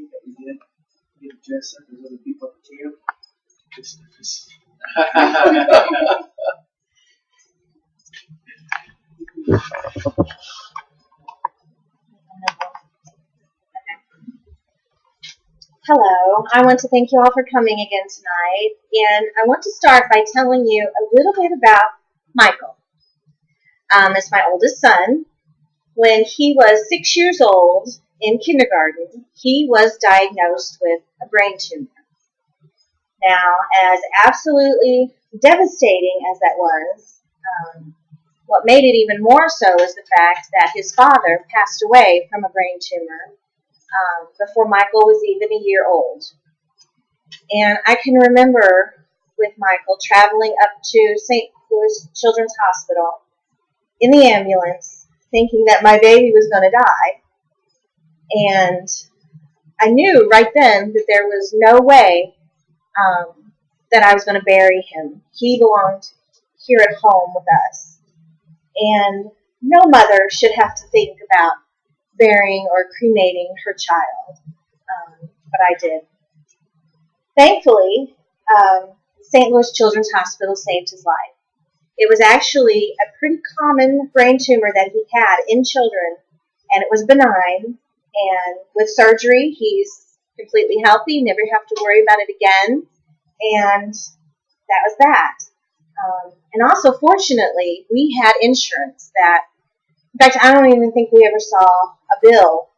think that we did dress up as other people at the camp. Hello, I want to thank you all for coming again tonight, and I want to start by telling you a little bit about Michael. It's my oldest son. When he was 6 years old in kindergarten, he was diagnosed with a brain tumor. Now, as absolutely devastating as that was, what made it even more so is the fact that his father passed away from a brain tumor before Michael was even a year old. And I can remember with Michael traveling up to St. Louis Children's Hospital in the ambulance, thinking that my baby was going to die. And I knew right then that there was no way that I was going to bury him. He belonged here at home with us. And no mother should have to think about burying or cremating her child, but I did. Thankfully, St. Louis Children's Hospital saved his life. It was actually a pretty common brain tumor that he had in children, and it was benign, and with surgery, he's completely healthy, never have to worry about it again, and that was that. And also, fortunately, we had insurance that, in fact, I don't even think we ever saw a bill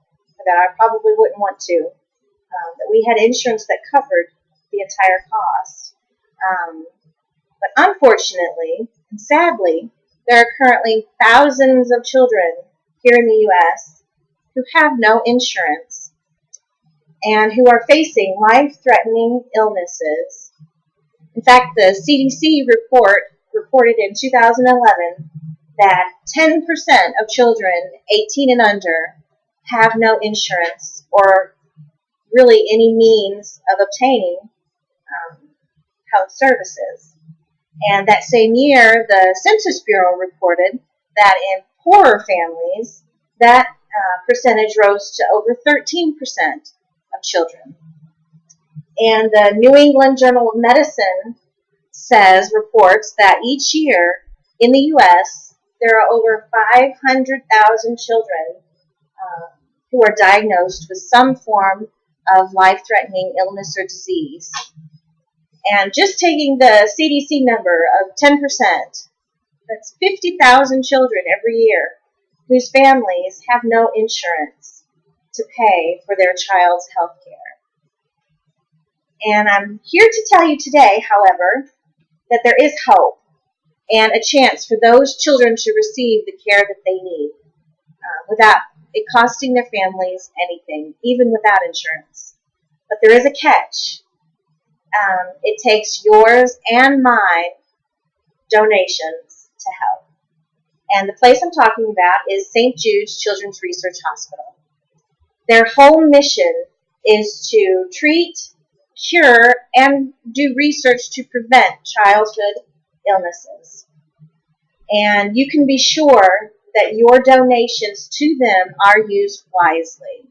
that I probably wouldn't want to, but we had insurance that covered the entire cost. But unfortunately, and sadly, there are currently thousands of children here in the U.S. who have no insurance and who are facing life-threatening illnesses. In fact, the CDC reported in 2011 that 10% of children 18 and under have no insurance or really any means of obtaining health services. And that same year, the Census Bureau reported that in poorer families, that percentage rose to over 13% of children. And the New England Journal of Medicine reports that each year in the U.S., there are over 500,000 children who are diagnosed with some form of life-threatening illness or disease. And just taking the CDC number of 10%, that's 50,000 children every year whose families have no insurance to pay for their child's health care. And I'm here to tell you today, however, that there is hope and a chance for those children to receive the care that they need without it costing their families anything, even without insurance. But there is a catch. It takes yours and mine donations to help. And the place I'm talking about is St. Jude's Children's Research Hospital. Their whole mission is to treat, cure, and do research to prevent childhood illnesses. And you can be sure that your donations to them are used wisely.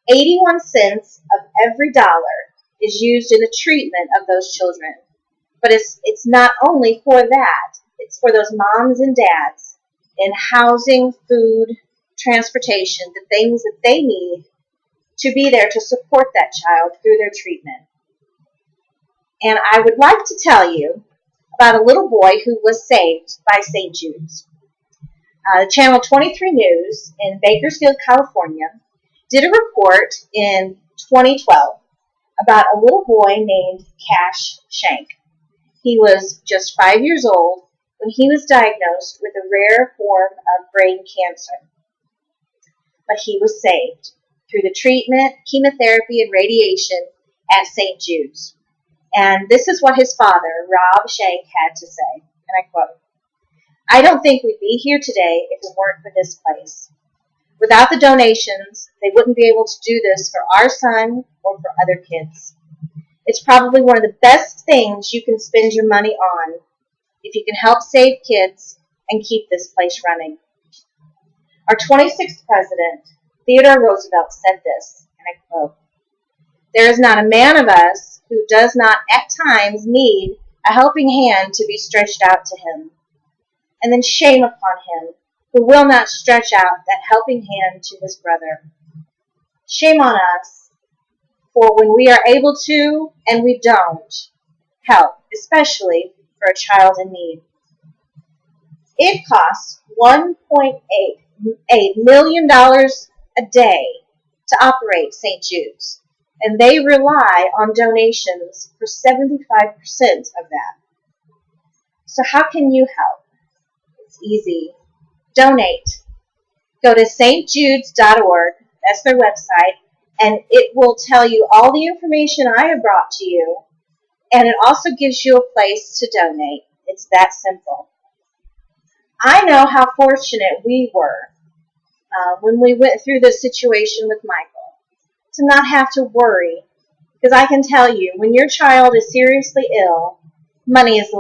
81 cents of every dollar is used in the treatment of those children. But it's not only for that. It's for those moms and dads in housing, food, transportation, the things that they need to be there to support that child through their treatment. And I would like to tell you about a little boy who was saved by St. Jude's. Channel 23 News in Bakersfield, California, did a report in 2012 about a little boy named Cash Shank. He was just 5 years old when he was diagnosed with a rare form of brain cancer. But he was saved through the treatment, chemotherapy, and radiation at St. Jude's. And this is what his father, Rob Shank, had to say, and I quote, "I don't think we'd be here today if it weren't for this place. Without the donations, they wouldn't be able to do this for our son or for other kids. It's probably one of the best things you can spend your money on if you can help save kids and keep this place running." Our 26th president, Theodore Roosevelt, said this, and I quote, There is not a man of us who does not at times need a helping hand to be stretched out to him. And then shame upon him who will not stretch out that helping hand to his brother. Shame on us, for when we are able to and we don't help, especially for a child in need. It costs $1.8 million a day to operate St. Jude's, and they rely on donations for 75% of that. So how can you help? It's easy. Donate. Go to stjudes.org, that's their website, and it will tell you all the information I have brought to you, and it also gives you a place to donate. It's that simple. I know how fortunate we were when we went through this situation with Michael to not have to worry, because I can tell you, when your child is seriously ill, money is the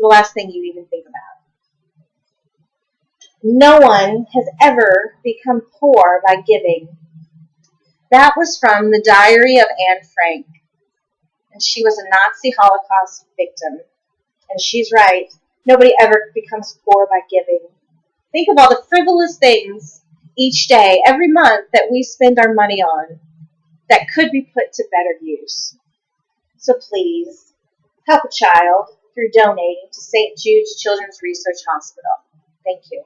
last thing you even think about. No one has ever become poor by giving. That was from the diary of Anne Frank, and she was a Nazi Holocaust victim. And she's right. Nobody ever becomes poor by giving. Think of all the frivolous things each day, every month, that we spend our money on that could be put to better use. So please, help a child through donating to St. Jude's Children's Research Hospital. Thank you.